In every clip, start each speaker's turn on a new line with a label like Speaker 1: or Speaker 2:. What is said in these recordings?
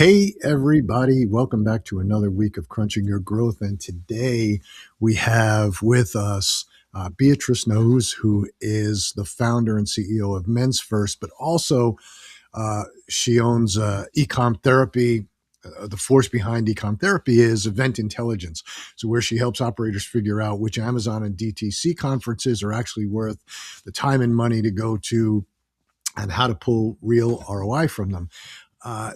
Speaker 1: Hey, everybody. Welcome back to another week of Crunching Your Growth. And today we have with us Beatriz Nahuz, who is the founder and CEO of MENFIRST, but also she owns EcomTherapy. The force behind EcomTherapy is event intelligence. So, where she helps operators figure out which Amazon and DTC conferences are actually worth the time and money to go to and how to pull real ROI from them.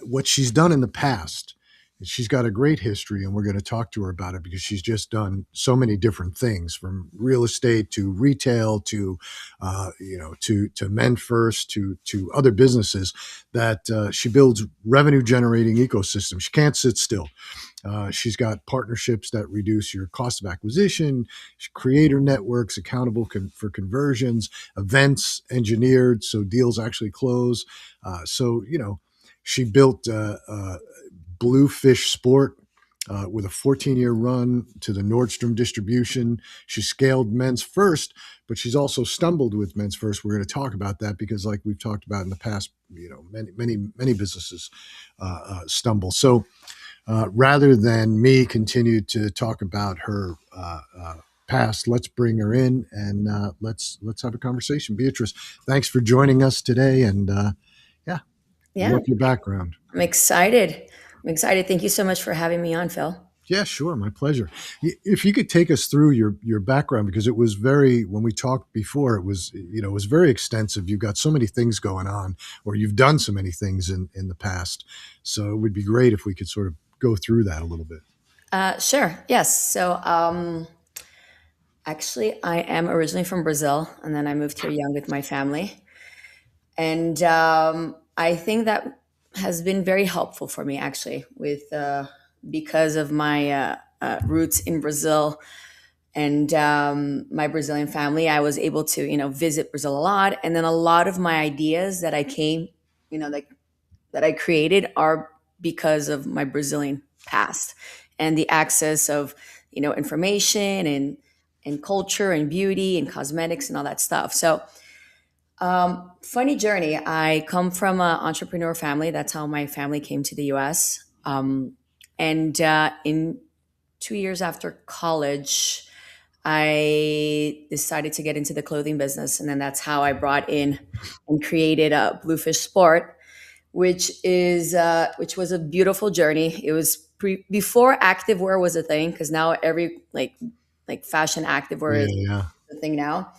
Speaker 1: What she's done in the past, she's got a great history, and we're going to talk to her about it because she's just done so many different things, from real estate to retail to to MENFIRST to other businesses that she builds revenue generating ecosystems. She can't sit still. She's got partnerships that reduce your cost of acquisition, creator networks accountable for conversions, events engineered so deals actually close. She built Bluefish Sport with a 14-year run to the Nordstrom distribution. She scaled MENFIRST, but she's also stumbled with MENFIRST. We're going to talk about that because, like we've talked about in the past, many businesses stumble. So rather than me continue to talk about her past, let's bring her in and let's have a conversation. Beatriz, thanks for joining us today, and
Speaker 2: Yeah,
Speaker 1: love your background.
Speaker 2: I'm excited. I'm excited. Thank you so much for having me on, Phil.
Speaker 1: Yeah, sure. My pleasure. If you could take us through your background, because it was when we talked before, it was very extensive. You've got so many things going on, or you've done so many things in the past. So it would be great if we could sort of go through that a little bit.
Speaker 2: Sure. Yes. Actually, I am originally from Brazil, and then I moved here young with my family. And I think that has been very helpful for me, actually, with because of my roots in Brazil and my Brazilian family. I was able to, visit Brazil a lot, and then a lot of my ideas that I came, like that I created are because of my Brazilian past and the access of information and culture and beauty and cosmetics and all that stuff. So funny journey. I come from an entrepreneur family. That's how my family came to the U.S. And in 2 years after college, I decided to get into the clothing business, and then that's how I brought in and created a Bluefish Sport, which was a beautiful journey. It was before activewear was a thing, because now every like fashion activewear
Speaker 1: Yeah,
Speaker 2: is
Speaker 1: yeah.
Speaker 2: the thing now.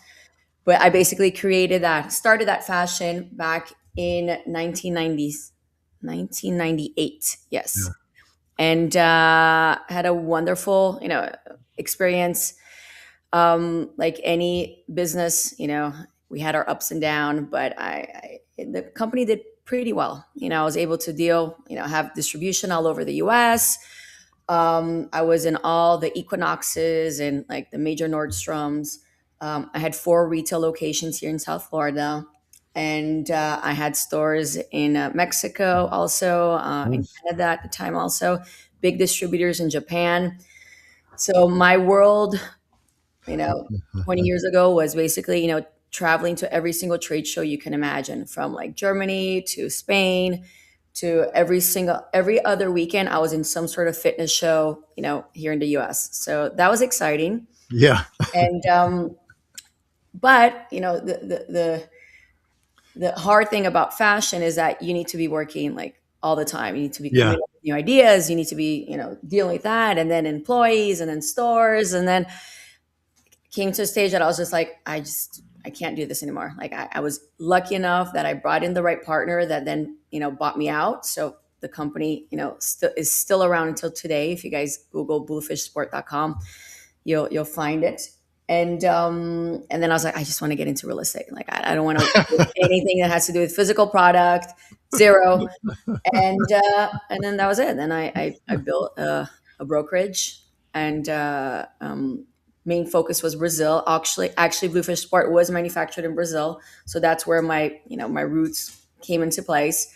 Speaker 2: But I basically started that fashion back in 1990s, 1998. Yes,
Speaker 1: Yeah.
Speaker 2: and had a wonderful experience. Like any business, we had our ups and downs, but the company did pretty well. I was able to have distribution all over the U.S. I was in all the Equinoxes and like the major Nordstroms. I had 4 retail locations here in South Florida, and I had stores in Mexico, also in
Speaker 1: Nice.
Speaker 2: Canada at the time, also big distributors in Japan. So my world, you know, 20 years ago was basically, traveling to every single trade show you can imagine, from like Germany to Spain to every other weekend I was in some sort of fitness show, here in the US. So that was exciting.
Speaker 1: Yeah.
Speaker 2: And but the hard thing about fashion is that you need to be working like all the time. You need to be coming
Speaker 1: Yeah.
Speaker 2: up with new ideas. You need to be, dealing with that, and then employees, and then stores, and then came to a stage that I was just like, I can't do this anymore. Like I was lucky enough that I brought in the right partner that then, bought me out. So the company, is still around until today. If you guys Google bluefishsport.com, you'll find it. And then I was like, I just want to get into real estate. Like I don't want to do anything that has to do with physical product, zero. And then that was it. Then I built a brokerage, and main focus was Brazil. Actually, Bluefish Sport was manufactured in Brazil, so that's where my roots came into place.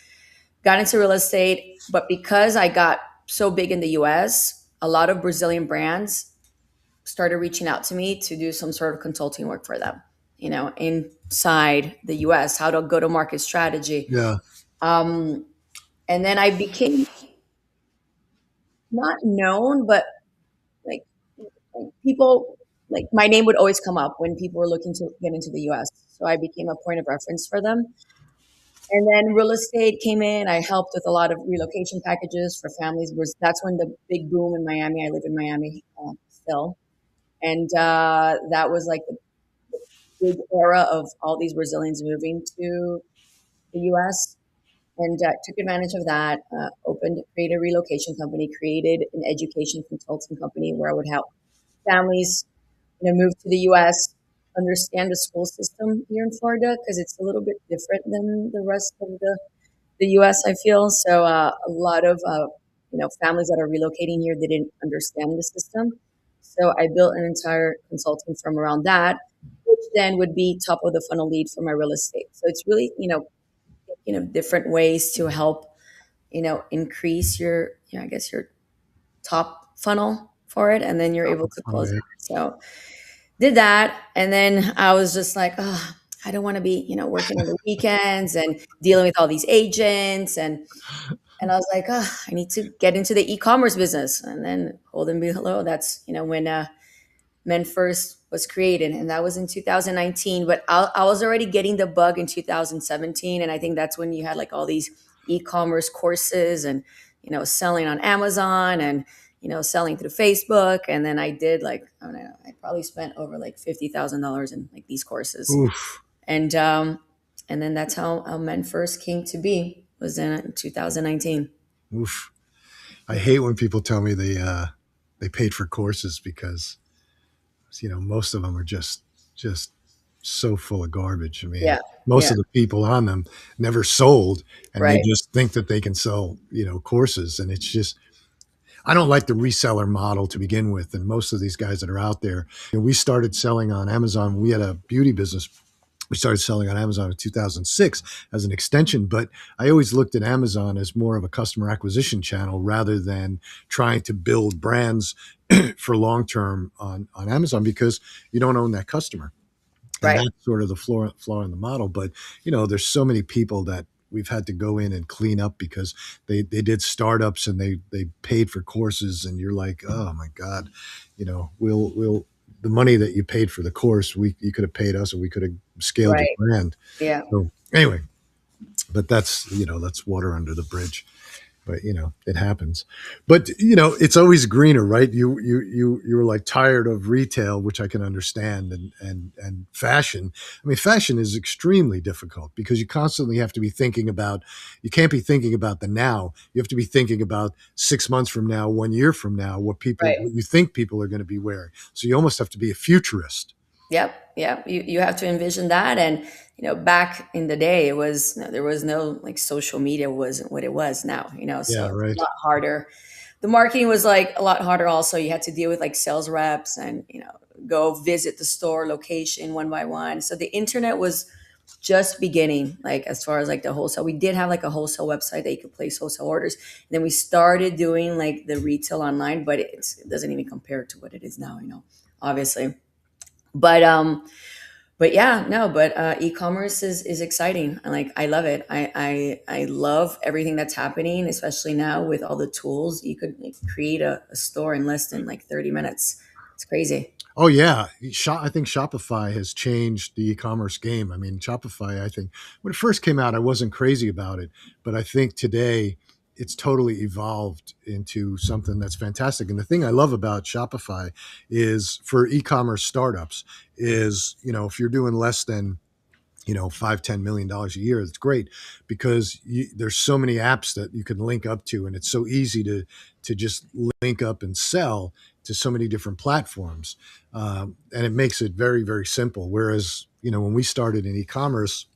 Speaker 2: Got into real estate, but because I got so big in the U.S., a lot of Brazilian brands started reaching out to me to do some sort of consulting work for them. Inside the U.S., how to go to market strategy.
Speaker 1: Yeah.
Speaker 2: Um, and then I became not known, but like, people, like my name would always come up when people were looking to get into the US. So I became a point of reference for them. And then real estate came in. I helped with a lot of relocation packages for families. That's when the big boom in Miami. I live in Miami still, and that was like the big era of all these Brazilians moving to the U.S. And took advantage of that. Created a relocation company, created an education consulting company where I would help families, move to the U.S., understand the school system here in Florida because it's a little bit different than the rest of the U.S. I feel so. A lot of families that are relocating here, they didn't understand the system. So I built an entire consulting firm around that, which then would be top of the funnel lead for my real estate. So it's really different ways to help increase your I guess your top funnel for it, and then you're able to close it. So did that, and then I was just like, oh, I don't want to be working on the weekends and dealing with all these agents, and I was like, oh, I need to get into the e-commerce business. And then hold and below, that's when MENFIRST was created, and that was in 2019. But I was already getting the bug in 2017, and I think that's when you had like all these e-commerce courses and selling on Amazon and selling through Facebook. And then I did like, I don't know, I probably spent over like $50,000 in like these courses.
Speaker 1: Oof.
Speaker 2: And then that's how MENFIRST came to be, was in 2019.
Speaker 1: Oof. I hate when people tell me they paid for courses because most of them are just so full of garbage. I mean,
Speaker 2: Yeah.
Speaker 1: most
Speaker 2: Yeah.
Speaker 1: of the people on them never sold, and they
Speaker 2: Right.
Speaker 1: just think that they can sell courses, and it's just, I don't like the reseller model to begin with. And most of these guys that are out there, we started selling on Amazon. We had a beauty business. We started selling on Amazon in 2006 as an extension, but I always looked at Amazon as more of a customer acquisition channel rather than trying to build brands for long term on Amazon, because you don't own that customer. And
Speaker 2: Right.
Speaker 1: that's sort of the flaw in the model. But there's so many people that we've had to go in and clean up because they did startups and they paid for courses, and you're like, oh my god, we'll the money that you paid for the course, you could have paid us, and we could have scaled your
Speaker 2: Right.
Speaker 1: brand.
Speaker 2: Yeah.
Speaker 1: So anyway, but that's water under the bridge. But it happens. But it's always greener, right? You were like tired of retail, which I can understand, and fashion. I mean, fashion is extremely difficult because you constantly have to be thinking about, you can't be thinking about the now. You have to be thinking about 6 months from now, 1 year from now, what
Speaker 2: Right.
Speaker 1: you think people are going to be wearing. So you almost have to be a futurist.
Speaker 2: Yep. Yep. You have to envision that. And, back in the day, it was, there was no like social media wasn't what it was now, so
Speaker 1: Yeah,
Speaker 2: it's
Speaker 1: right.
Speaker 2: a lot harder. The marketing was like a lot harder also. You had to deal with like sales reps and, go visit the store location one by one. So the internet was just beginning, like as far as like the wholesale. We did have like a wholesale website that you could place wholesale orders. And then we started doing like the retail online, but it doesn't even compare to what it is now, obviously. But yeah, no, but e-commerce is exciting. I love it. I love everything that's happening, especially now with all the tools. You could like, create a store in less than like 30 minutes. It's crazy.
Speaker 1: Oh yeah, I think Shopify has changed the e-commerce game. I mean, Shopify, I think when it first came out, I wasn't crazy about it, but I think today it's totally evolved into something that's fantastic. And the thing I love about Shopify is, for e-commerce startups, is if you're doing less than 5-10 million dollars a year, it's great because there's so many apps that you can link up to, and it's so easy to just link up and sell to so many different platforms, and it makes it very, very simple. Whereas when we started in e-commerce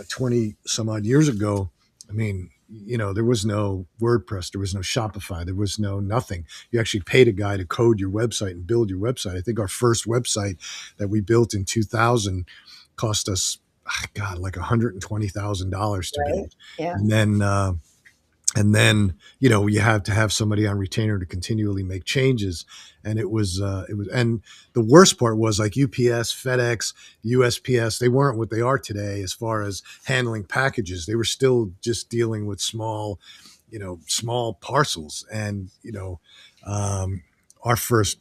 Speaker 1: 20 some odd years ago, I mean, there was no WordPress, there was no Shopify, there was no nothing. You actually paid a guy to code your website and build your website. I think our first website that we built in 2000 cost us, God, like $120,000 to
Speaker 2: Right.
Speaker 1: build.
Speaker 2: Yeah.
Speaker 1: And then you have to have somebody on retainer to continually make changes. And and the worst part was like UPS, FedEx, USPS, they weren't what they are today as far as handling packages. They were still just dealing with small small parcels. And um, our first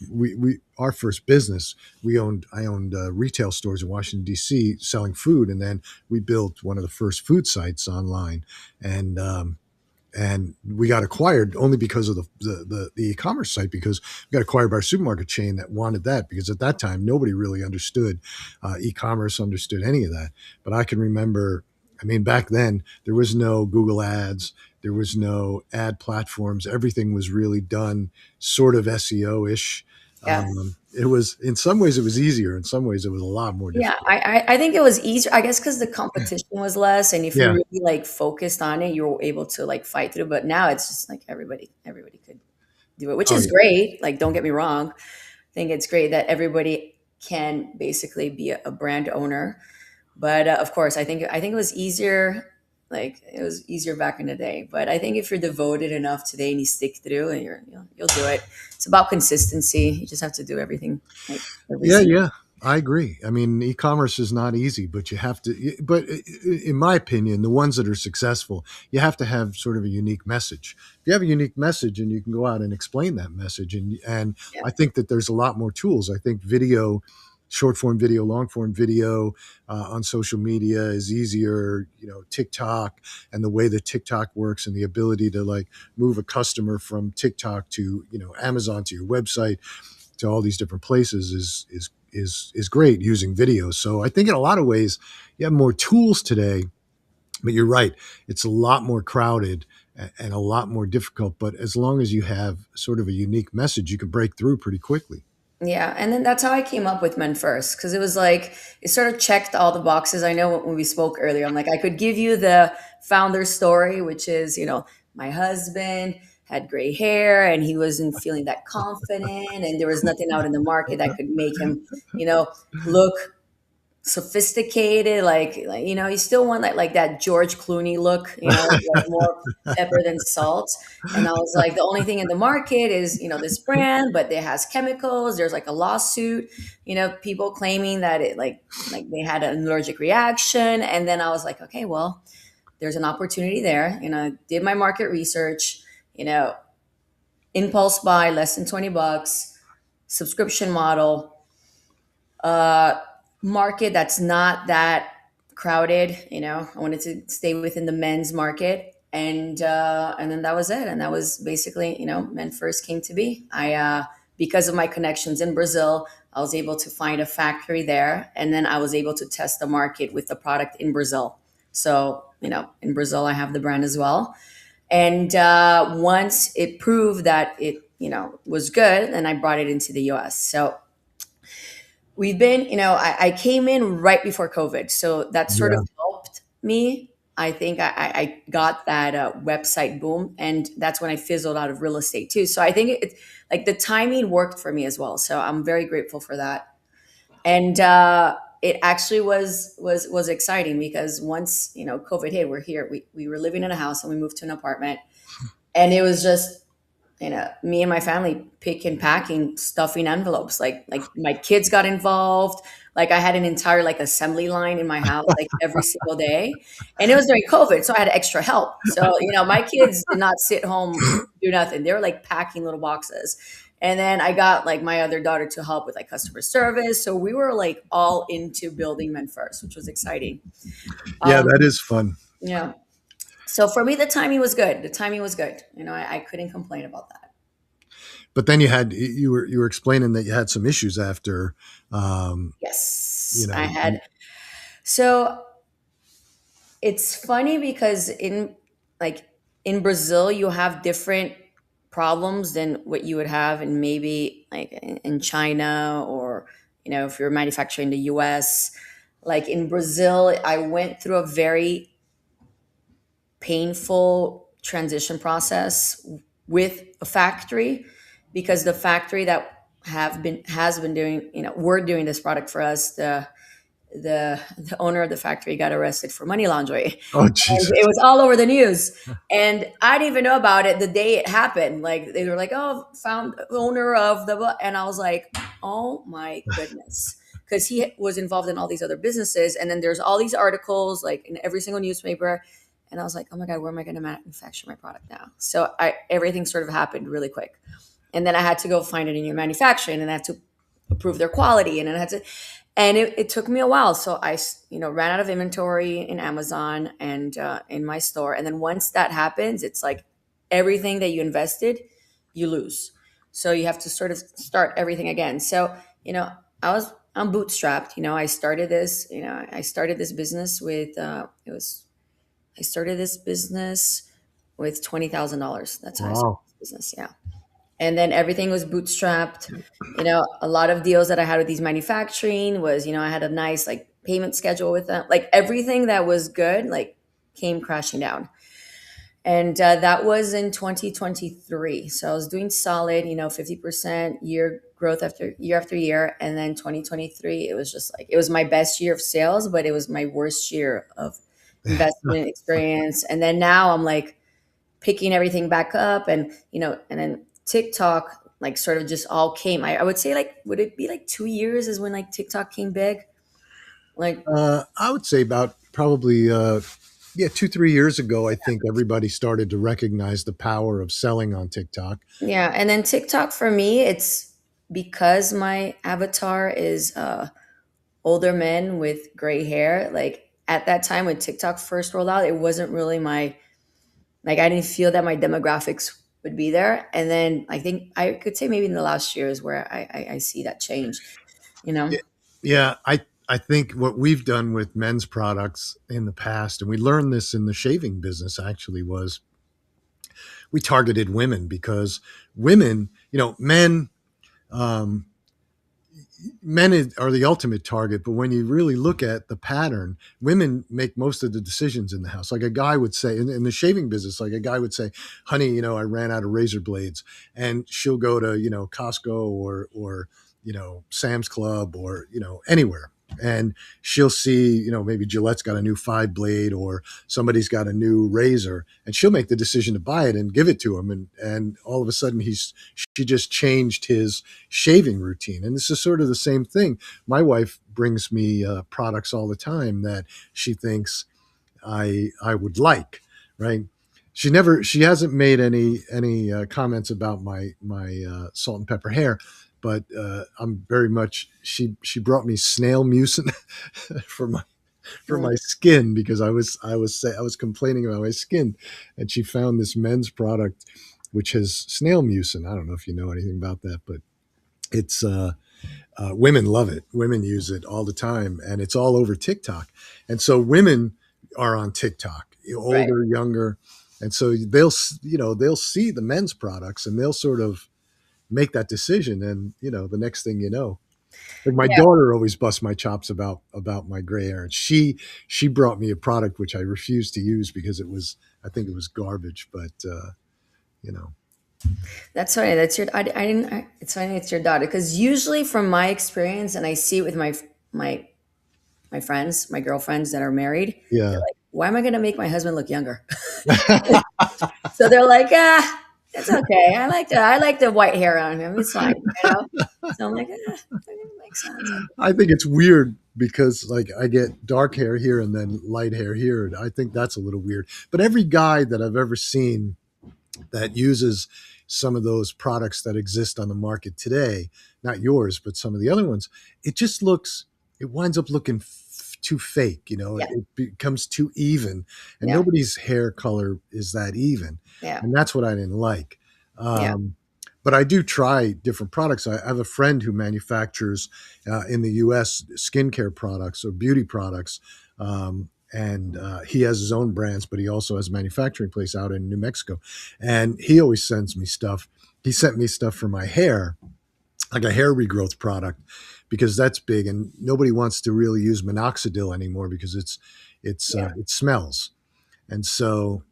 Speaker 1: business, I owned retail stores in Washington D.C. selling food, and then we built one of the first food sites online. And we got acquired only because of the e-commerce site, because we got acquired by a supermarket chain that wanted that, because at that time nobody really understood e-commerce, understood any of that. But I can remember, I mean, back then there was no Google ads, there was no ad platforms, everything was really done sort of SEO-ish.
Speaker 2: Yeah.
Speaker 1: It was, in some ways it was easier, in some ways it was a lot more
Speaker 2: Yeah,
Speaker 1: difficult.
Speaker 2: I think it was easier, I guess, because the competition was less, and if you
Speaker 1: Yeah.
Speaker 2: really like focused on it, you were able to like fight through. But now it's just like everybody could do it, which
Speaker 1: Oh
Speaker 2: is
Speaker 1: yeah.
Speaker 2: great. Like, don't get me wrong, I think it's great that everybody can basically be a brand owner. But of course, I think it was easier. Like, it was easier back in the day. But I think if you're devoted enough today and you stick through, and you'll do it. It's about consistency. You just have to do everything like every
Speaker 1: Yeah,
Speaker 2: single.
Speaker 1: yeah, I agree. I mean, e-commerce is not easy, but you have to. But in my opinion, the ones that are successful, you have to have sort of a unique message. If you have a unique message, and you can go out and explain that message, and
Speaker 2: Yeah.
Speaker 1: I think that there's a lot more tools. I think video, short form video, long form video on social media is easier. TikTok, and the way that TikTok works, and the ability to like move a customer from TikTok to Amazon to your website to all these different places is great using videos. So I think in a lot of ways you have more tools today, but you're right, it's a lot more crowded and a lot more difficult. But as long as you have sort of a unique message, you can break through pretty quickly.
Speaker 2: Yeah, and then that's how I came up with Men First, because it was like it sort of checked all the boxes. I know when we spoke earlier, I'm like, I could give you the founder story, which is, my husband had gray hair and he wasn't feeling that confident, and there was nothing out in the market that could make him, look sophisticated, like you still want like that George Clooney look, like more pepper than salt. And I was like, the only thing in the market is this brand, but it has chemicals. There's like a lawsuit, people claiming that it like they had an allergic reaction. And then I was like, okay, well, there's an opportunity there. Did my market research, you know impulse buy, less than $20, subscription model, uh, market that's not that crowded. I wanted to stay within the men's market, and then that was it. And that was basically, Men First came to be. I Because of my connections in Brazil, I was able to find a factory there, and then I was able to test the market with the product in Brazil. So, in Brazil, I have the brand as well. And once it proved that it, was good, then I brought it into the US. So we've been, I came in right before COVID, so that sort of
Speaker 1: Yeah.
Speaker 2: helped me. I think I got that website boom, and that's when I fizzled out of real estate too. So I think like the timing worked for me as well. So I'm very grateful for that. And it actually was exciting, because once COVID hit, we're here. We were living in a house and we moved to an apartment, and it was just me and my family pick and packing, stuffing envelopes. Like my kids got involved. Like, I had an entire like assembly line in my house like every single day, and it was during COVID, so I had extra help. So my kids did not sit home do nothing. They were like packing little boxes, and then I got like my other daughter to help with like customer service. So we were like all into building Men First, which was exciting.
Speaker 1: Yeah,
Speaker 2: Um,
Speaker 1: that is fun.
Speaker 2: yeah. So for me, the timing was good. The timing was good. I couldn't complain about that.
Speaker 1: But then you were explaining that you had some issues after, um,
Speaker 2: Yes,
Speaker 1: you
Speaker 2: I
Speaker 1: know,
Speaker 2: had. So it's funny because like in Brazil, you have different problems than what you would have in maybe like in China, or if you're manufacturing in the US. Like in Brazil, I went through a very painful transition process with a factory, because the factory that has been doing, we're doing this product for us, the owner of the factory got arrested for money laundering.
Speaker 1: oh
Speaker 2: And
Speaker 1: Jesus.
Speaker 2: it was all over the news. And I didn't even know about it the day it happened. Like, they were like, "Oh, found owner of and I was like, "Oh my goodness." Because he was involved in all these other businesses. And then there's all these articles like in every single newspaper. And I was like, oh my God, where am I going to manufacture my product now? So everything sort of happened really quick. And then I had to go find it in your manufacturing, and I had to approve their quality, and then I had to, and it took me a while. So I, ran out of inventory in Amazon and in my store. And then once that happens, it's like everything that you invested, you lose. So you have to sort of start everything again. So, I'm bootstrapped. I started this business with, I started this business with $20,000. That's how I started
Speaker 1: Wow.
Speaker 2: this business. Yeah. And then everything was bootstrapped. A lot of deals that I had with these manufacturing was, I had a nice like payment schedule with them. Like everything that was good, like came crashing down. And that was in 2023. So I was doing solid, 50% year growth after year. And then 2023, it was just like, it was my best year of sales, but it was my worst year of investment experience. And then now I'm like picking everything back up, and then TikTok like sort of just all came. I would say, like, would it be like 2 years is when like TikTok came big? Like,
Speaker 1: I would say about probably, yeah, 2, 3 years ago, I think everybody started to recognize the power of selling on TikTok.
Speaker 2: yeah. And then TikTok for me, it's because my avatar is older men with gray hair. Like at that time when TikTok first rolled out, it wasn't really like I didn't feel that my demographics would be there. And then I think I could say maybe in the last year is where I see that change, you know?
Speaker 1: Yeah, yeah, I think what we've done with men's products in the past, and we learned this in the shaving business actually, was we targeted women because women, men, um, are the ultimate target, but when you really look at the pattern, women make most of the decisions in the house. Like a guy would say in the shaving business, like a guy would say, honey, I ran out of razor blades. And she'll go to, Costco or, Sam's Club or, anywhere. And she'll see, maybe Gillette's got a new 5 blade or somebody's got a new razor, and she'll make the decision to buy it and give it to him. And all of a sudden she just changed his shaving routine. And this is sort of the same thing. My wife brings me products all the time that she thinks I would like, right? She hasn't made any comments about my salt and pepper hair, but I'm very much, she brought me snail mucin for my
Speaker 2: Mm.
Speaker 1: skin because I was complaining about my skin, and she found this men's product which has snail mucin. I don't know if you know anything about that, but it's women love it. Women use it all the time, and it's all over TikTok. And so women are on TikTok,
Speaker 2: Right.
Speaker 1: older, younger, and so they'll see the men's products and they'll sort of make that decision. And the next thing you know, like my
Speaker 2: Yeah.
Speaker 1: daughter always busts my chops about my gray hair, and she brought me a product which I refused to use because I think it was garbage. But you know,
Speaker 2: That's funny. That's your, I didn't, it's funny it's your daughter. Cause usually from my experience, and I see it with my, my friends, my girlfriends that are married, they're
Speaker 1: yeah.
Speaker 2: like, why am I going to make my husband look younger? So they're like, it's okay. I like the white hair on him. It's fine. So I'm like, it makes sense.
Speaker 1: I think it's weird because like I get dark hair here and then light hair here. And I think that's a little weird. But every guy that I've ever seen that uses some of those products that exist on the market today, not yours, but some of the other ones, it winds up looking too fake.
Speaker 2: Yeah.
Speaker 1: It becomes too even, and
Speaker 2: Yeah.
Speaker 1: nobody's hair color is that even.
Speaker 2: Yeah.
Speaker 1: And that's what I didn't like.
Speaker 2: Yeah.
Speaker 1: Um, but I do try different products. I have a friend who manufactures in the U.S. skincare products or beauty products. And he has his own brands, but he also has a manufacturing place out in New Mexico. And he always sends me stuff. He sent me stuff for my hair, like a hair regrowth product, because that's big, and nobody wants to really use minoxidil anymore because
Speaker 2: Yeah.
Speaker 1: it smells. And so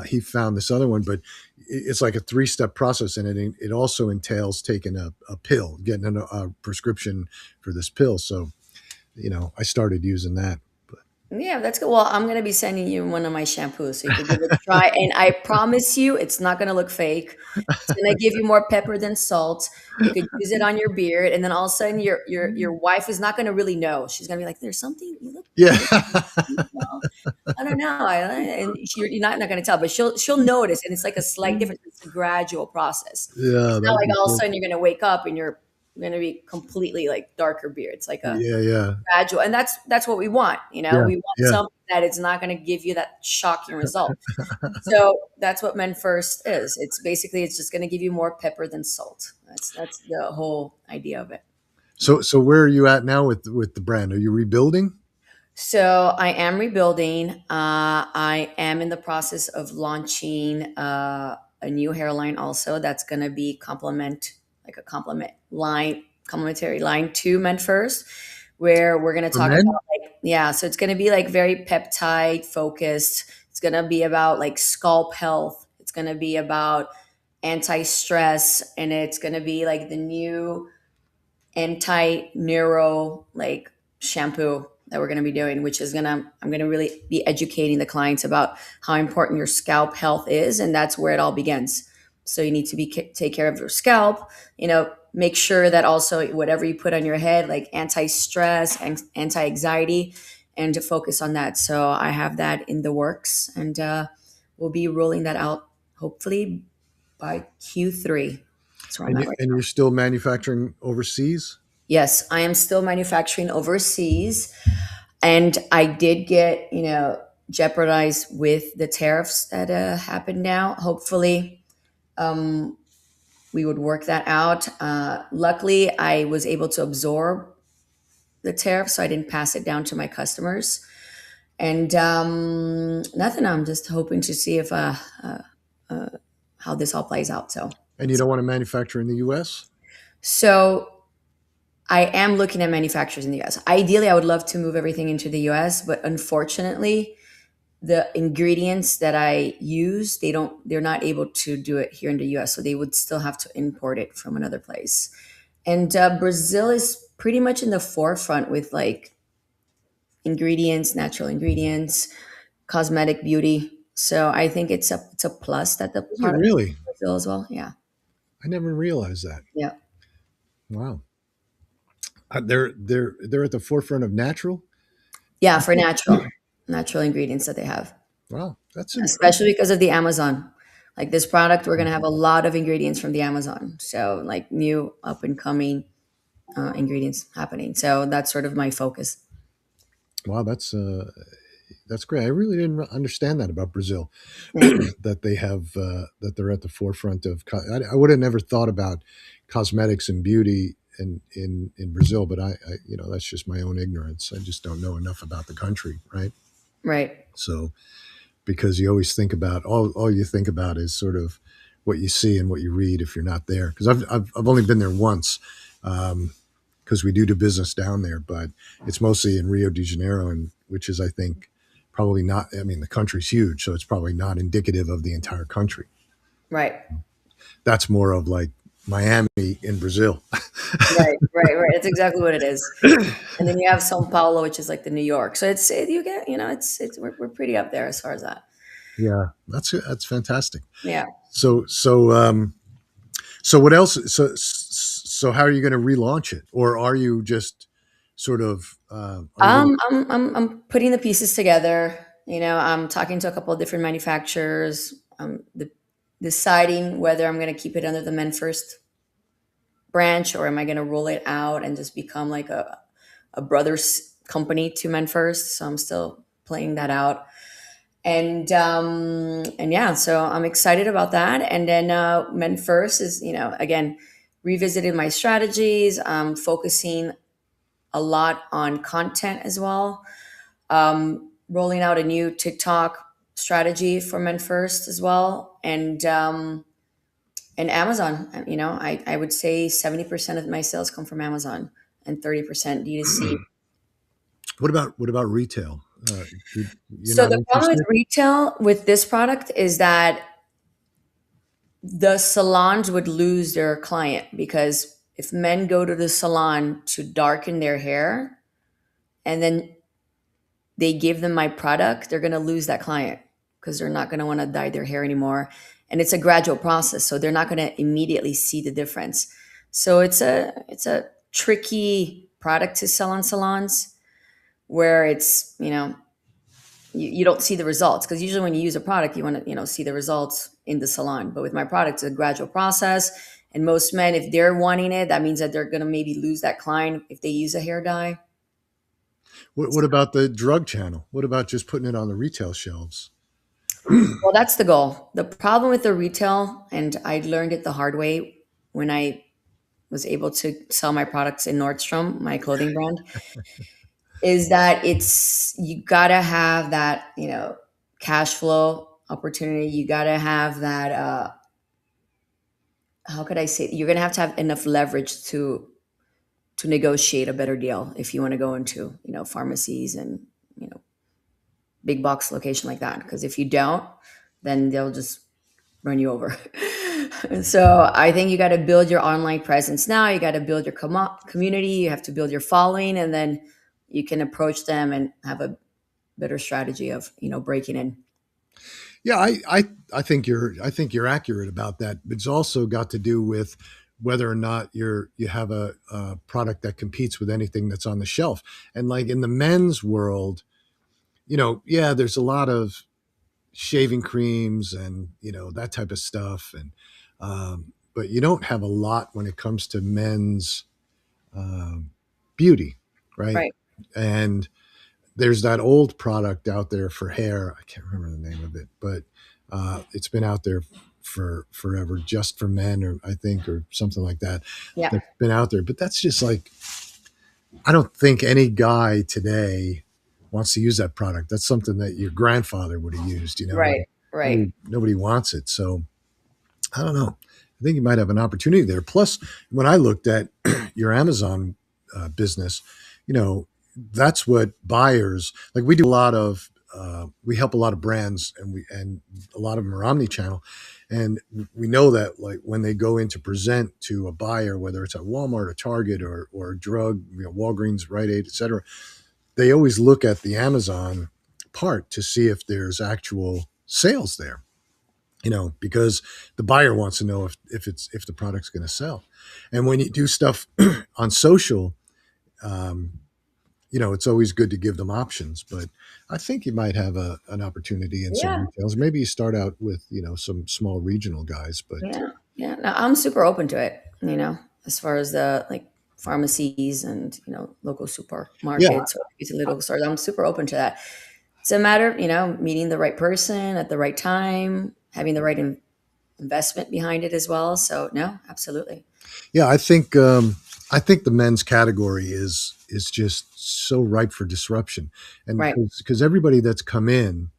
Speaker 1: he found this other one, but it's like a 3-step process, and it also entails taking a pill, getting a prescription for this pill. So I started using that.
Speaker 2: Yeah, that's good. Well, I'm gonna be sending you one of my shampoos so you could give it a try. And I promise you, it's not gonna look fake. It's gonna give you more pepper than salt. You could use it on your beard, and then all of a sudden, your wife is not gonna really know. She's gonna be like, "There's something
Speaker 1: Yeah.
Speaker 2: you look well, I don't know." And you're not gonna tell, but she'll notice, and it's like a slight difference. It's a gradual process.
Speaker 1: Yeah,
Speaker 2: It's not
Speaker 1: that'd
Speaker 2: like
Speaker 1: be
Speaker 2: all of a
Speaker 1: cool.
Speaker 2: sudden you're gonna wake up and you're gonna be completely like darker beard. It's like a
Speaker 1: Yeah, yeah,
Speaker 2: gradual, and that's what we want.
Speaker 1: yeah,
Speaker 2: We want
Speaker 1: yeah.
Speaker 2: something that it's not going to give you that shocking result. So that's what Men First is. It's basically it's just going to give you more pepper than salt. That's the whole idea of it.
Speaker 1: So where are you at now with the brand? Are you rebuilding?
Speaker 2: So I am rebuilding. I am in the process of launching a new hairline also. That's going to be like a complementary line to Men First, where we're going to
Speaker 1: For
Speaker 2: talk about
Speaker 1: men?
Speaker 2: like, yeah. So it's going to be like very peptide focused. It's going to be about like scalp health. It's going to be about anti stress, and it's going to be like the new anti-neuro like shampoo that we're going to be doing, which is I'm going to really be educating the clients about how important your scalp health is, and that's where it all begins. So you need to take care of your scalp, make sure that also whatever you put on your head, like anti-stress and anti-anxiety, and to focus on that. So I have that in the works, and we'll be rolling that out hopefully by Q3. That's where I'm
Speaker 1: And
Speaker 2: at right
Speaker 1: you're
Speaker 2: now.
Speaker 1: still manufacturing overseas?
Speaker 2: Yes, I am still manufacturing overseas. And I did get, jeopardized with the tariffs that happened now. Hopefully, um, we would work that out. Luckily, I was able to absorb the tariff, so I didn't pass it down to my customers. And nothing. I'm just hoping to see if uh, how this all plays out.
Speaker 1: And you don't want to manufacture in the US?
Speaker 2: So I am looking at manufacturers in the US. Ideally, I would love to move everything into the US, but unfortunately, the ingredients that I use, they're not able to do it here in the US. So they would still have to import it from another place. And Brazil is pretty much in the forefront with like ingredients, natural ingredients, cosmetic beauty. So I think it's a plus that the
Speaker 1: Is it
Speaker 2: product
Speaker 1: really?
Speaker 2: is Brazil as well. Yeah.
Speaker 1: I never realized that.
Speaker 2: Yeah.
Speaker 1: Wow. They're at the forefront of natural.
Speaker 2: Yeah, for natural ingredients that they have.
Speaker 1: Wow, that's impressive.
Speaker 2: Especially because of the Amazon. Like this product, we're going to have a lot of ingredients from the Amazon. So, like new up and coming ingredients happening. So, that's sort of my focus.
Speaker 1: Wow, that's great. I really didn't understand that about Brazil,
Speaker 2: Yeah.
Speaker 1: that they have that they're at the forefront of. I would have never thought about cosmetics and beauty in Brazil, but that's just my own ignorance. I just don't know enough about the country, right?
Speaker 2: Right.
Speaker 1: So because you always think about all you think about is sort of what you see and what you read if you're not there. Because I've only been there once. Because we do business down there, but it's mostly in Rio de Janeiro, and which is, I think, probably not. I mean, the country's huge, so it's probably not indicative of the entire country.
Speaker 2: Right.
Speaker 1: That's more of like Miami in Brazil.
Speaker 2: Right. Right. Right. That's exactly what it is. And then you have Sao Paulo, which is like the New York. So you get, we're pretty up there as far as that.
Speaker 1: Yeah, that's fantastic.
Speaker 2: Yeah.
Speaker 1: So what else? So how are you going to relaunch it, or are you just sort of are you going to?
Speaker 2: I'm putting the pieces together. I'm talking to a couple of different manufacturers. Deciding whether I'm going to keep it under the Men First branch or am I going to roll it out and just become like a brother's company to Men First. So I'm still playing that out. And yeah, so I'm excited about that. And then Men First is, again, revisited my strategies, focusing a lot on content as well, rolling out a new TikTok strategy for Men First as well, and Amazon. I would say 70% of my sales come from Amazon and 30% D2C.
Speaker 1: What about retail? You're
Speaker 2: So
Speaker 1: not
Speaker 2: the problem with
Speaker 1: interested?
Speaker 2: retail with this product is that the salons would lose their client because if men go to the salon to darken their hair and then they give them my product, they're going to lose that client because they're not going to want to dye their hair anymore. And it's a gradual process, so they're not going to immediately see the difference. So it's a tricky product to sell on salons where it's, you don't see the results, because usually when you use a product you want to, see the results in the salon. But with my product, it's a gradual process. And most men, if they're wanting it, that means that they're going to maybe lose that client if they use a hair dye.
Speaker 1: What about the drug channel? What about just putting it on the retail shelves?
Speaker 2: Well, that's the goal. The problem with the retail, and I learned it the hard way when I was able to sell my products in Nordstrom, my clothing brand, is that you gotta have that, cash flow opportunity. You gotta have that. How could I say? You're gonna have to have enough leverage to negotiate a better deal if you want to go into, pharmacies and, you know big box location like that. Because if you don't, then they'll just run you over. So I think you got to build your online presence now. You got to build your community. You have to build your following, and then you can approach them and have a better strategy of, breaking in.
Speaker 1: Yeah, I think you're accurate about that. It's also got to do with whether or not you have a product that competes with anything that's on the shelf. And like in the men's world, yeah, there's a lot of shaving creams and that type of stuff, and but you don't have a lot when it comes to men's um, beauty, right?
Speaker 2: Right.
Speaker 1: And there's that old product out there for hair. I can't remember the name of it, but it's been out there for forever, just for men, or I think, or something like that.
Speaker 2: Yeah.
Speaker 1: That's been out there, but that's just like, I don't think any guy today wants to use that product. That's something that your grandfather would have used,
Speaker 2: Right.
Speaker 1: and
Speaker 2: Right.
Speaker 1: nobody wants it. So I don't know. I think you might have an opportunity there. Plus, when I looked at your Amazon business, you know, that's what buyers like. We do a lot of, we help a lot of brands, and a lot of them are omni-channel, and we know that like when they go in to present to a buyer, whether it's at Walmart or Target or a drug, Walgreens, Rite Aid, etc., they always look at the Amazon part to see if there's actual sales there, because the buyer wants to know if the product's going to sell. And when you do stuff on social, um, it's always good to give them options. But I think you might have an opportunity in some
Speaker 2: Yeah.
Speaker 1: retails. Maybe you start out with some small regional guys, but
Speaker 2: Yeah. Yeah. No, I'm super open to it, as far as the like pharmacies and, local
Speaker 1: yeah,
Speaker 2: supermarkets or little stores. I'm super open to that. It's a matter of, meeting the right person at the right time, having the right investment behind it as well. So no, absolutely.
Speaker 1: yeah. I think the men's category is just so ripe for disruption, and
Speaker 2: Right.
Speaker 1: because everybody that's come in,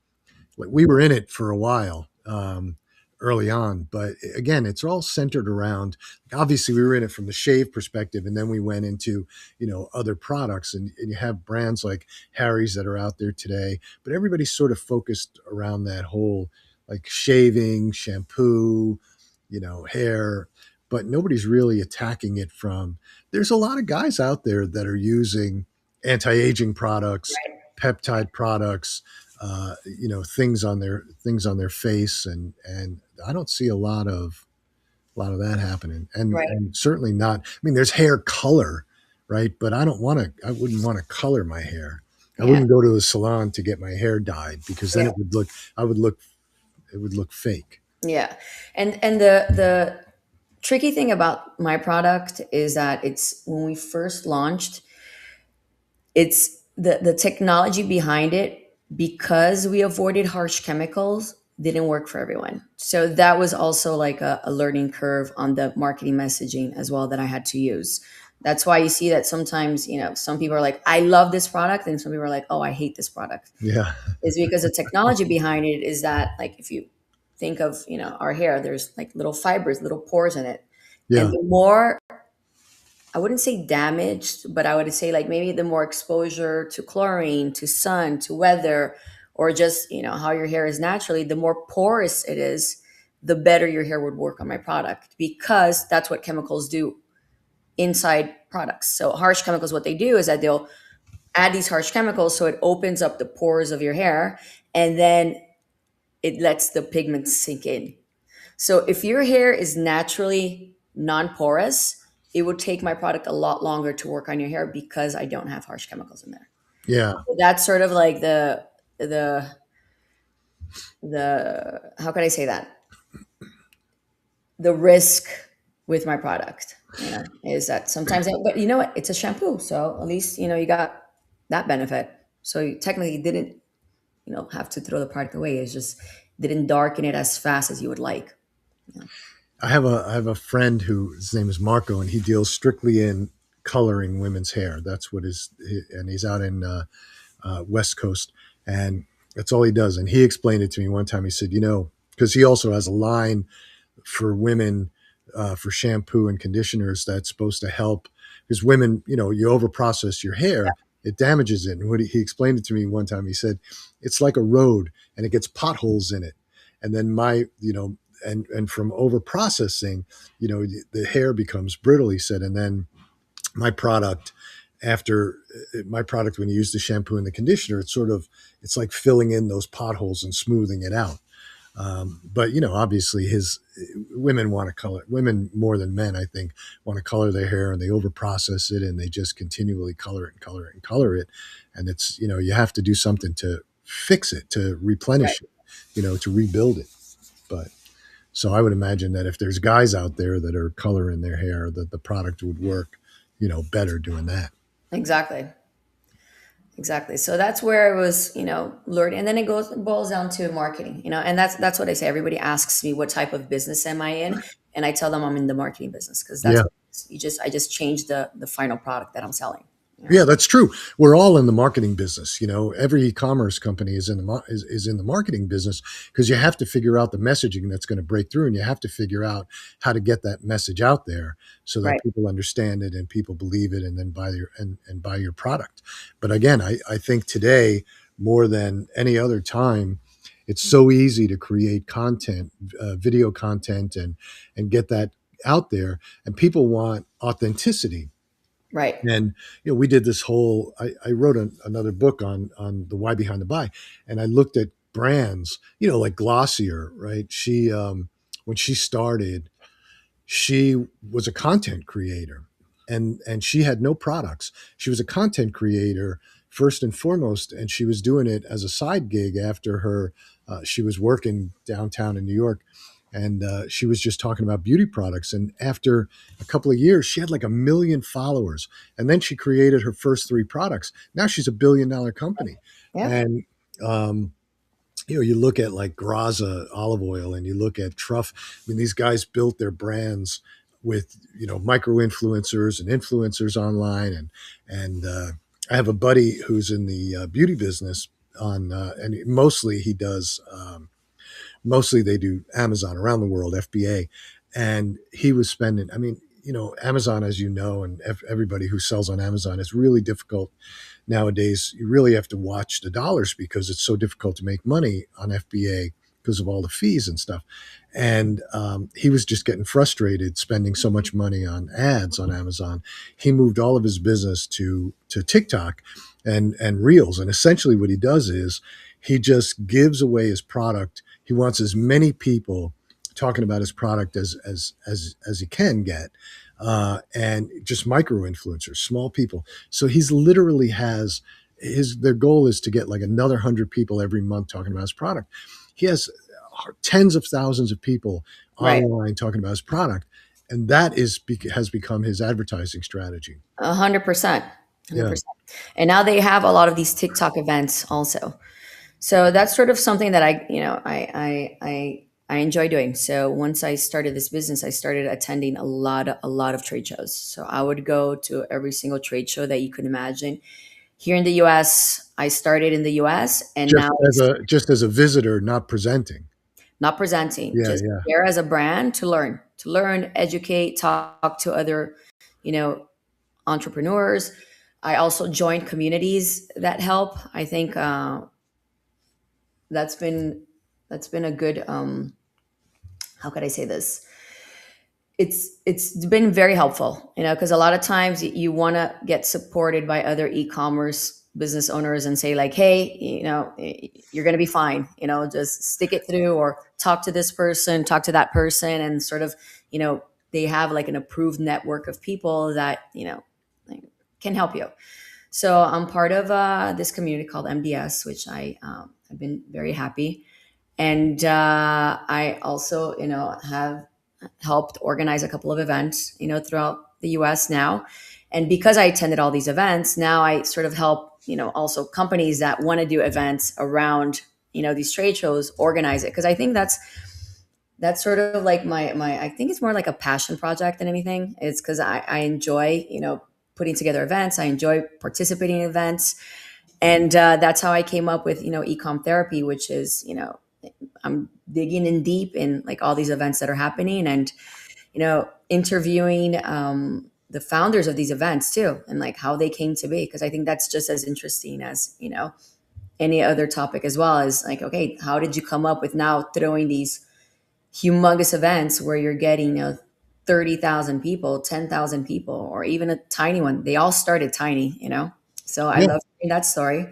Speaker 1: like we were in it for a while, early on, but again, it's all centered around, obviously we were in it from the shave perspective, and then we went into other products, and you have brands like Harry's that are out there today, but everybody's sort of focused around that whole like shaving, shampoo, hair, but nobody's really attacking it from. There's a lot of guys out there that are using anti-aging products, peptide products, things on their face, and I don't see a lot of that happening, and
Speaker 2: Right.
Speaker 1: and certainly not. I mean, there's hair color, right? But I wouldn't want to color my hair. I
Speaker 2: Yeah.
Speaker 1: wouldn't go to a salon to get my hair dyed, because then
Speaker 2: Yeah.
Speaker 1: it would look fake.
Speaker 2: Yeah. And the tricky thing about my product is that it's when we first launched, it's the technology behind it, because we avoided harsh chemicals, didn't work for everyone. So that was also like a learning curve on the marketing messaging as well that I had to use. That's why you see that sometimes, some people are like, I love this product, and some people are like, oh, I hate this product.
Speaker 1: Yeah,
Speaker 2: Is because the technology behind it is that, like, if you think of, our hair, there's like little fibers, little pores in it. And
Speaker 1: yeah,
Speaker 2: the more, I wouldn't say damaged, but I would say like maybe the more exposure to chlorine, to sun, to weather, or just, how your hair is naturally, the more porous it is, the better your hair would work on my product, because that's what chemicals do inside products. So harsh chemicals, what they do is that they'll add these harsh chemicals, so it opens up the pores of your hair, and then it lets the pigment sink in. So if your hair is naturally non-porous, it would take my product a lot longer to work on your hair because I don't have harsh chemicals in there.
Speaker 1: Yeah.
Speaker 2: So that's sort of like the the how can I say that? The risk with my product, is that sometimes, but you know what? It's a shampoo, so at least you got that benefit. So you technically didn't, have to throw the product away. It's just didn't darken it as fast as you would like. You know?
Speaker 1: I have a friend who his name is Marco, and he deals strictly in coloring women's hair. That's what and he's out in West Coast, and that's all he does. And he explained it to me one time. He said, because he also has a line for women, for shampoo and conditioners that's supposed to help, because women, you overprocess your hair, it damages it. And he explained it to me one time. He said it's like a road, and it gets potholes in it, and then and from over processing, the hair becomes brittle, he said. And then my product, after my product, when you use the shampoo and the conditioner, it's like filling in those potholes and smoothing it out. But obviously, his women want to color, women more than men, I think, want to color their hair, and they over process it, and they just continually color it and color it and color it. And it's, you have to do something to fix it, to
Speaker 2: Right.
Speaker 1: replenish it, to rebuild it. But so I would imagine that if there's guys out there that are coloring their hair, that the product would work, better doing that.
Speaker 2: Exactly. Exactly. So that's where it was, learning, and then boils down to marketing, and that's what I say. Everybody asks me what type of business am I in, and I tell them I'm in the marketing business because that's
Speaker 1: Yeah.
Speaker 2: what it is. I just changed the final product that I'm selling.
Speaker 1: Yeah, that's true. We're all in the marketing business. Every e-commerce company is in is in the marketing business, because you have to figure out the messaging that's going to break through, and you have to figure out how to get that message out there so that
Speaker 2: Right.
Speaker 1: people understand it and people believe it, and then and buy your product. But again, I think today, more than any other time, it's so easy to create content, video content, and get that out there, and people want authenticity.
Speaker 2: Right.
Speaker 1: And we did this whole. I wrote another book on the why behind the buy, and I looked at brands, like Glossier, right? She when she started, she was a content creator, and she had no products. She was a content creator first and foremost, and she was doing it as a side gig after her. She was working downtown in New York, and she was just talking about beauty products. And after a couple of years, she had like 1 million followers, and then she created her first three products. Now she's $1 billion company,
Speaker 2: Yeah.
Speaker 1: and um, you look at like Graza olive oil, and you look at Truff. I mean, these guys built their brands with micro influencers and influencers online, and I have a buddy who's in the beauty business and mostly he does mostly they do Amazon around the world, FBA, and he was spending. I mean, Amazon, as you know, and everybody who sells on Amazon, is really difficult nowadays. You really have to watch the dollars because it's so difficult to make money on FBA because of all the fees and stuff. And he was just getting frustrated spending so much money on ads on Amazon. He moved all of his business to TikTok and Reels. And essentially, what he does is he just gives away his product. He wants as many people talking about his product as he can get, and just micro influencers, small people. So he's literally has their goal is to get like another 100 people every month talking about his product. He has tens of thousands of people
Speaker 2: Right.
Speaker 1: online talking about his product, and that has become his advertising strategy.
Speaker 2: 100%.
Speaker 1: Yeah,
Speaker 2: 100%. And now they have a lot of these TikTok events also. So that's sort of something that I enjoy doing. So once I started this business, I started attending a lot of trade shows. So I would go to every single trade show that you could imagine. Here in the US, I started in the US, and now it's
Speaker 1: just as a visitor, not presenting.
Speaker 2: not presenting,
Speaker 1: Yeah,
Speaker 2: just
Speaker 1: yeah.
Speaker 2: there as a brand to learn, educate, talk to other, you know, entrepreneurs. I also joined communities that help. I think that's been that's been a good how could I say this? It's been very helpful, because a lot of times you want to get supported by other e-commerce business owners and say like, hey, you're going to be fine, just stick it through, or talk to this person, talk to that person, and sort of, they have like an approved network of people that, like, can help you. So I'm part of this community called MDS, which I've been very happy. And I also, have helped organize a couple of events, throughout the US now. And because I attended all these events, now I sort of help, also companies that want to do events around, these trade shows, organize it. Because I think that's sort of like my I think it's more like a passion project than anything. It's because I enjoy, putting together events. I enjoy participating in events. And that's how I came up with, ecom therapy, which is, I'm digging in deep in like all these events that are happening, and interviewing the founders of these events too, and like how they came to be, because I think that's just as interesting as any other topic, as well as like, okay, how did you come up with now throwing these humongous events where you're getting 30,000 people, 10,000 people, or even a tiny one. They all started tiny, so I
Speaker 1: Yeah.
Speaker 2: love hearing that story.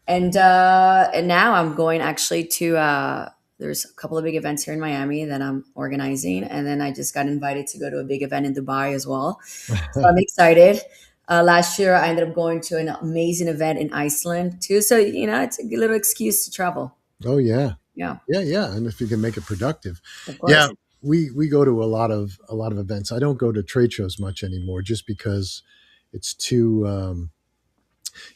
Speaker 2: And now I'm going actually to there's a couple of big events here in Miami that I'm organizing, and then I just got invited to go to a big event in Dubai as well. So I'm excited. Last year I ended up going to an amazing event in Iceland too. So it's a little excuse to travel.
Speaker 1: Oh yeah.
Speaker 2: Yeah,
Speaker 1: Yeah, yeah, and if you can make it productive.
Speaker 2: of
Speaker 1: Yeah,
Speaker 2: course.
Speaker 1: we go to a lot of events. I don't go to trade shows much anymore just because it's too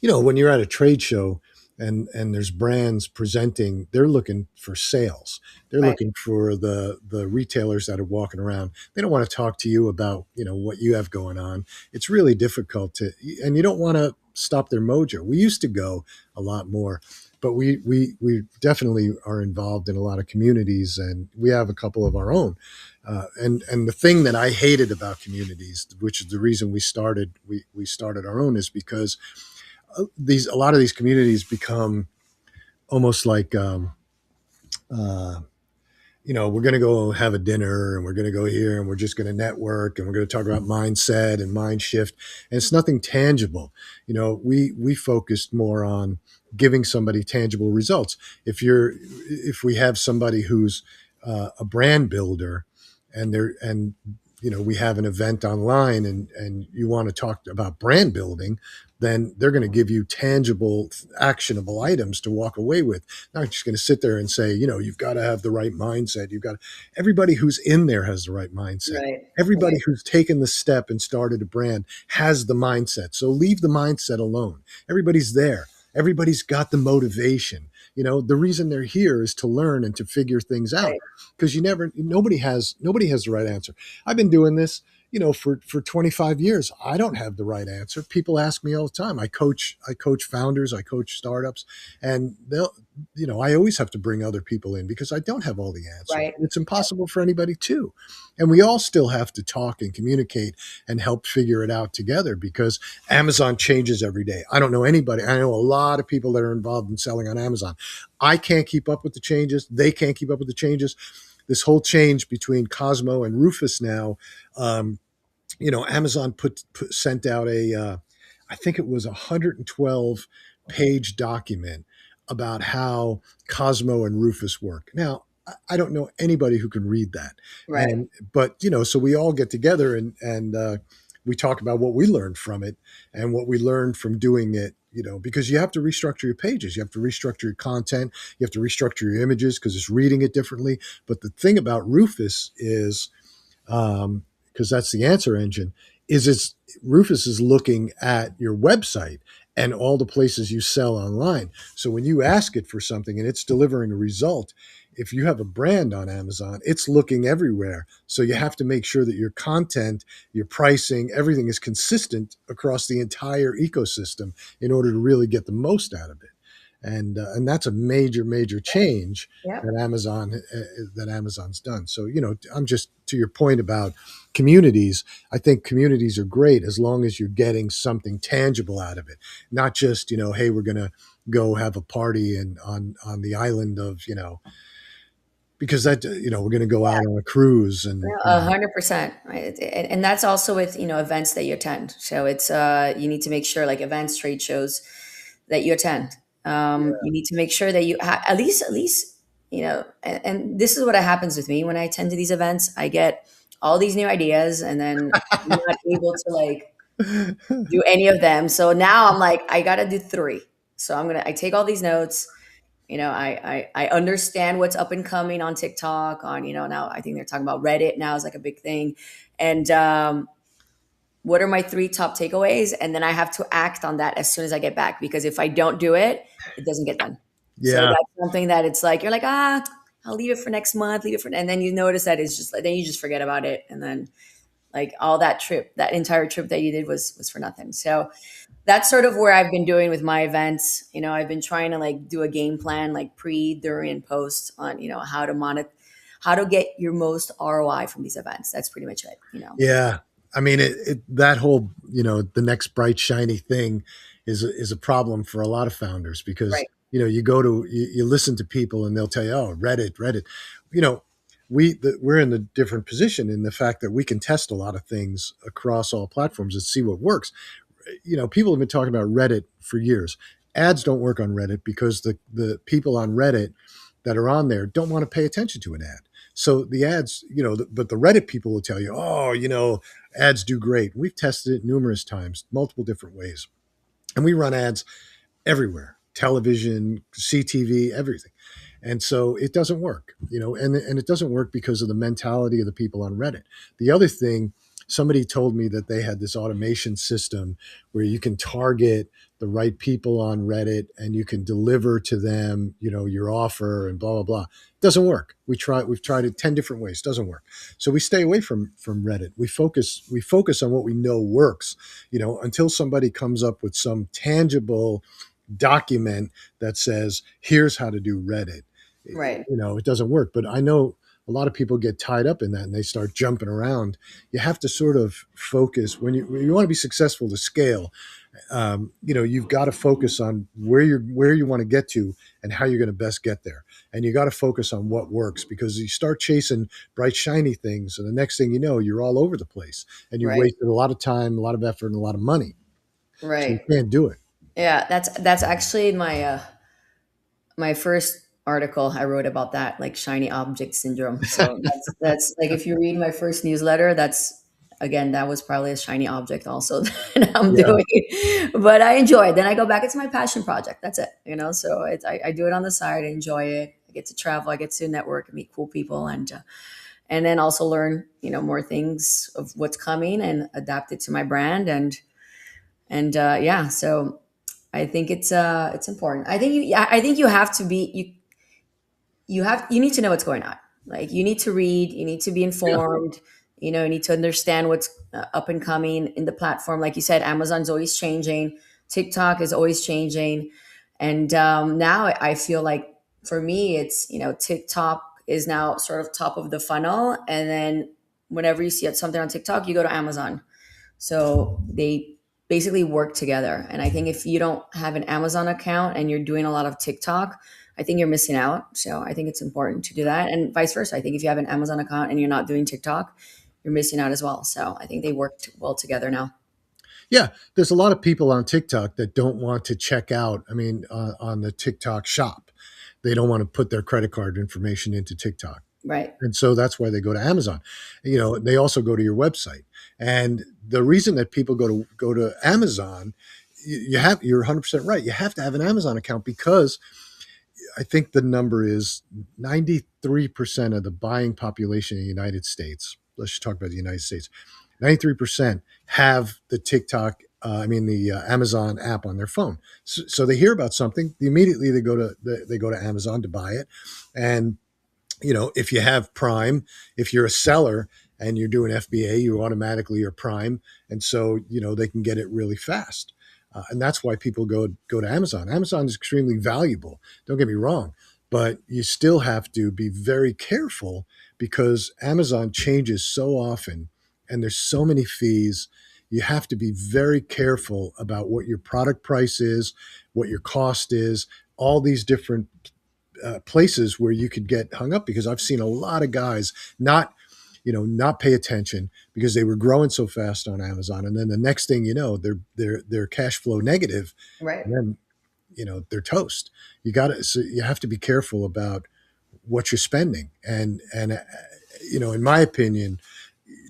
Speaker 1: when you're at a trade show and there's brands presenting, they're looking for sales. They're
Speaker 2: Right,
Speaker 1: looking for the retailers that are walking around. They don't want to talk to you about what you have going on. It's really difficult to, and you don't want to stop their mojo. We used to go a lot more, but we definitely are involved in a lot of communities, and we have a couple of our own. And the thing that I hated about communities, which is the reason we started our own, is because a lot of these communities become almost like uh, we're going to go have a dinner and we're going to go here and we're just going to network and we're going to talk about mindset and mind shift, and it's nothing tangible. We focused more on giving somebody tangible results. If we have somebody who's a brand builder, and we have an event online, and you want to talk about brand building, then they're going to give you tangible, actionable items to walk away with. Not just going to sit there and say, you've got to have the right mindset. Everybody who's in there has the right mindset.
Speaker 2: right,
Speaker 1: Everybody
Speaker 2: right,
Speaker 1: who's taken the step and started a brand has the mindset. So leave the mindset alone. Everybody's there. Everybody's got the motivation. The reason they're here is to learn and to figure things out,
Speaker 2: right,
Speaker 1: because nobody has the right answer. I've been doing this, for 25 years. I don't have the right answer. People ask me all the time. I coach founders, I coach startups, and I always have to bring other people in because I don't have all the answers.
Speaker 2: right,
Speaker 1: It's impossible for anybody to. And we all still have to talk and communicate and help figure it out together, because Amazon changes every day. I don't know anybody. I know a lot of people that are involved in selling on Amazon. I can't keep up with the changes. They can't keep up with the changes. This whole change between Cosmo and Rufus now, Amazon sent out I think it was a 112 page document about how Cosmo and Rufus work. Now, I don't know anybody who can read that,
Speaker 2: right,
Speaker 1: but so we all get together and we talk about what we learned from it and what we learned from doing it. Because you have to restructure your pages, you have to restructure your content, you have to restructure your images because it's reading it differently. But the thing about Rufus is, because that's the answer engine, is it's Rufus is looking at your website and all the places you sell online. So when you ask it for something and it's delivering a result, if you have a brand on Amazon, it's looking everywhere. So you have to make sure that your content, your pricing, everything is consistent across the entire ecosystem in order to really get the most out of it. And that's a major, major change
Speaker 2: yeah,
Speaker 1: that Amazon's done. So I'm just, to your point about communities. I think communities are great as long as you're getting something tangible out of it, not just hey, we're gonna go have a party and on the island of because that we're gonna go out on a cruise and
Speaker 2: 100%. Right? And that's also with events that you attend. So it's you need to make sure, like events, trade shows, that you attend. You need to make sure that you at least, and this is what happens with me when I attend to these events. I get all these new ideas, and then I'm not able to like do any of them. So now I'm like, I gotta do three. So I take all these notes. I understand what's up and coming on TikTok. On now I think they're talking about Reddit now is like a big thing, and what are my three top takeaways, and then I have to act on that as soon as I get back, because if I don't do it, it doesn't get done. So
Speaker 1: Yeah.
Speaker 2: that's something that it's like you're like, I'll leave it for next month, leave it for, and then you notice that it's just like, then you just forget about it, and then like all that entire trip that you did was for nothing. So that's sort of where I've been doing with my events. I've been trying to like do a game plan, like pre, during, and post on how to get your most ROI from these events. That's pretty much it.
Speaker 1: Yeah. I mean, that whole, the next bright, shiny thing is a problem for a lot of founders because,
Speaker 2: Right,
Speaker 1: you listen to people and they'll tell you, oh, Reddit. You know, we're in a different position in the fact that we can test a lot of things across all platforms and see what works. People have been talking about Reddit for years. Ads don't work on Reddit because the people on Reddit that are on there don't want to pay attention to an ad. So the ads, but the Reddit people will tell you, oh, ads do great. We've tested it numerous times, multiple different ways. And we run ads everywhere, television, CTV, everything. And so it doesn't work, and it doesn't work because of the mentality of the people on Reddit. The other thing, somebody told me that they had this automation system where you can target the right people on Reddit and you can deliver to them, your offer and blah, blah, blah. It doesn't work. We've tried it 10 different ways. It doesn't work. So we stay away from Reddit. We focus on what we know works, until somebody comes up with some tangible document that says, here's how to do Reddit.
Speaker 2: right,
Speaker 1: It doesn't work. But I know a lot of people get tied up in that and they start jumping around. You have to sort of focus when you want to be successful to scale. You've got to focus on where you want to get to and how you're going to best get there. And you got to focus on what works, because you start chasing bright, shiny things, and the next thing you know, you're all over the place and you've
Speaker 2: right,
Speaker 1: wasted a lot of time, a lot of effort, and a lot of money. So you
Speaker 2: right.
Speaker 1: can't do it.
Speaker 2: Yeah, that's actually my first article I wrote about that, like shiny object syndrome. So that's like, if you read my first newsletter, that's, again, that was probably a shiny object also that I'm
Speaker 1: Yeah.
Speaker 2: doing. But I enjoy it. Then I go back, it's my passion project. That's it. So I do it on the side. I enjoy it. I get to travel. I get to network and meet cool people, and then also learn, more things of what's coming and adapt it to my brand. And yeah, so I think it's important. I think you have to be you need to know what's going on. Like, you need to read, you need to be
Speaker 1: Yeah.
Speaker 2: informed, you need to understand what's up and coming in the platform. Like you said, Amazon's always changing, TikTok is always changing, and now I feel like, for me, it's, TikTok is now sort of top of the funnel, and then whenever you see something on TikTok, you go to Amazon. So they basically work together. And I think if you don't have an Amazon account and you're doing a lot of TikTok, I think you're missing out. So I think it's important to do that. And vice versa. I think if you have an Amazon account and you're not doing TikTok, you're missing out as well. So I think they work well together now.
Speaker 1: Yeah, there's a lot of people on TikTok that don't want to check out. I mean, on the TikTok shop, they don't want to put their credit card information into TikTok,
Speaker 2: Right.
Speaker 1: and so that's why they go to Amazon. They also go to your website, and the reason that people go to Amazon, you're 100% right. You have to have an Amazon account because I think the number is 93% of the buying population in the United States. Let's just talk about the United States. 93% have the TikTok, the Amazon app on their phone. So they hear about something, immediately they go to Amazon to buy it. And if you have Prime, if you're a seller and you're doing FBA, you automatically are Prime, and so they can get it really fast. And that's why people go to Amazon. Amazon is extremely valuable. Don't get me wrong, but you still have to be very careful because Amazon changes so often, and there's so many fees. You have to be very careful about what your product price is, what your cost is, all these different places where you could get hung up, because I've seen a lot of guys not pay attention because they were growing so fast on Amazon, and then the next thing you know, they're cash flow negative,
Speaker 2: Right.
Speaker 1: and then they're toast. So you have to be careful about what you're spending. And in my opinion,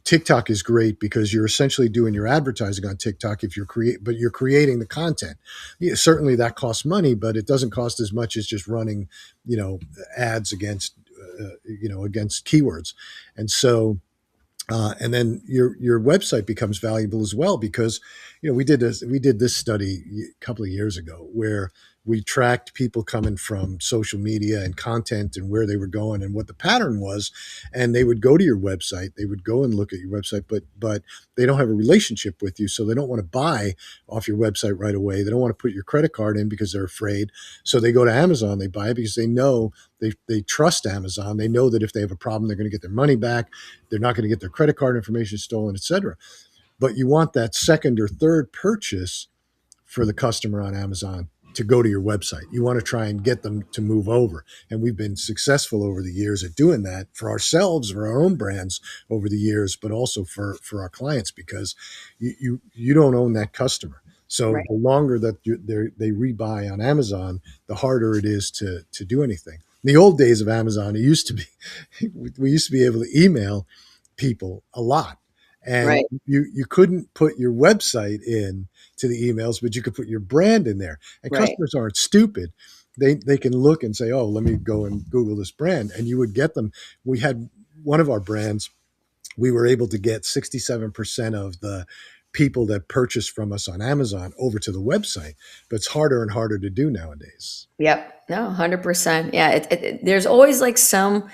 Speaker 1: TikTok is great because you're essentially doing your advertising on TikTok but you're creating the content. Yeah, certainly that costs money, but it doesn't cost as much as just running, ads against keywords. And so and then your website becomes valuable as well because we did this study a couple of years ago where we tracked people coming from social media and content and where they were going and what the pattern was, and they would go to your website, they would go and look at your website, but they don't have a relationship with you, so they don't want to buy off your website right away. They don't want to put your credit card in because they're afraid, so they go to Amazon, they buy it because they know they trust Amazon. They know that if they have a problem, they're going to get their money back. They're not going to get their credit card information stolen, etc. But you want that second or third purchase for the customer on Amazon to go to your website. You want to try and get them to move over. And we've been successful over the years at doing that for ourselves, for our own brands over the years, but also for our clients because you don't own that customer. So
Speaker 2: Right.
Speaker 1: the longer that they rebuy on Amazon, the harder it is to do anything. In the old days of Amazon, it used to be we used to be able to email people a lot, and
Speaker 2: Right.
Speaker 1: you couldn't put your website in to the emails, but you could put your brand in there. And
Speaker 2: Right.
Speaker 1: customers aren't stupid. They can look and say, "Oh, let me go and Google this brand," and you would get them. We had one of our brands. We were able to get 67% of the people that purchased from us on Amazon over to the website, but it's harder and harder to do nowadays.
Speaker 2: Yep. No, 100%. Yeah. There's always like some,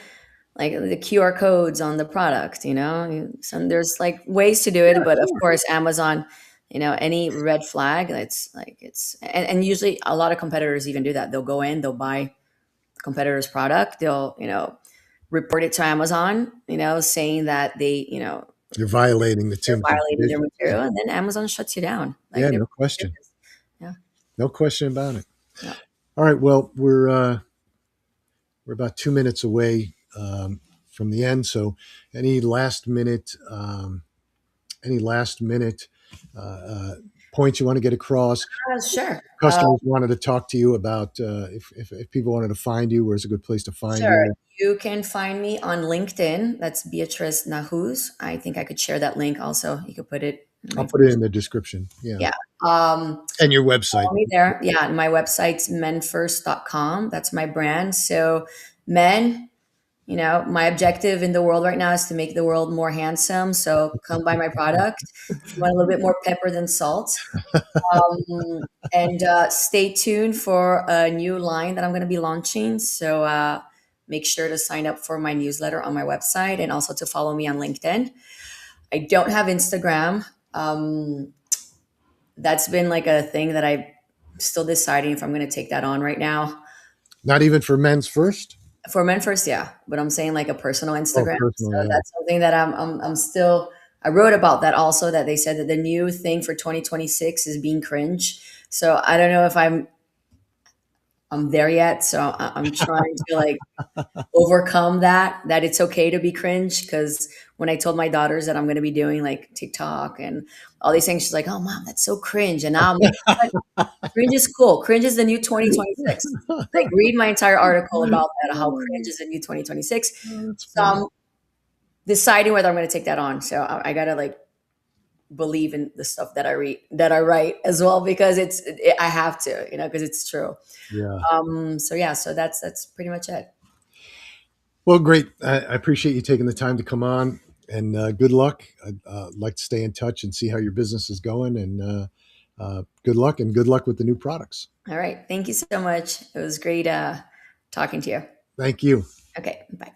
Speaker 2: like the QR codes on the product, there's like ways to do
Speaker 1: Yeah,
Speaker 2: it. But of
Speaker 1: sure.
Speaker 2: course, Amazon, any red flag, and usually a lot of competitors even do that. They'll go in, they'll buy competitor's product. They'll, report it to Amazon, saying that
Speaker 1: You're violating the
Speaker 2: they're
Speaker 1: terms and
Speaker 2: violating their
Speaker 1: conditions. Yeah,
Speaker 2: material, and then Amazon shuts you down. Like
Speaker 1: yeah,
Speaker 2: they're
Speaker 1: no question,
Speaker 2: yeah,
Speaker 1: no question about it.
Speaker 2: yeah.
Speaker 1: All right, well, we're about 2 minutes away from the end. So, any last minute, any last minute points you want to get across?
Speaker 2: Sure.
Speaker 1: Customers wanted to talk to you about if people wanted to find you, where's a good place to find
Speaker 2: Sure.
Speaker 1: you?
Speaker 2: You can find me on LinkedIn. That's Beatriz Nahuz. I think I could share that link also. You could put it in my
Speaker 1: I'll put it
Speaker 2: information.
Speaker 1: in the description. Yeah,
Speaker 2: Yeah.
Speaker 1: and your website.
Speaker 2: Follow me there. Yeah. And my website's menfirst.com. That's my brand. So men, my objective in the world right now is to make the world more handsome. So come buy my product. If you want a little bit more pepper than salt. And stay tuned for a new line that I'm going to be launching. So make sure to sign up for my newsletter on my website and also to follow me on LinkedIn. I don't have Instagram. That's been like a thing that I'm still deciding if I'm going to take that on right now.
Speaker 1: Not even for Men's First.
Speaker 2: For Men First, yeah, but I'm saying like a personal
Speaker 1: Oh,
Speaker 2: Instagram. So
Speaker 1: personal. Yeah.
Speaker 2: that's something that I'm still. I wrote about that also. That they said that the new thing for 2026 is being cringe. So I don't know if I'm there yet. So I'm trying to like overcome that it's okay to be cringe. Because when I told my daughters that I'm going to be doing like TikTok and all these things, she's like, "Oh, mom, that's so cringe." And now I'm like, "What? Cringe is cool. Cringe is the new 2026." Like read my entire article about that, how cringe is the new 2026.
Speaker 1: Oh, that's
Speaker 2: So
Speaker 1: funny.
Speaker 2: I'm deciding whether I'm going to take that on. So I gotta like believe in the stuff that I write as well, because I have to, because it's true.
Speaker 1: Yeah.
Speaker 2: So yeah, so that's pretty much it.
Speaker 1: Well, great. I appreciate you taking the time to come on, and good luck. I'd like to stay in touch and see how your business is going, and good luck, and good luck with the new products.
Speaker 2: All right. Thank you so much. It was great talking to you.
Speaker 1: Thank you.
Speaker 2: Okay. Bye.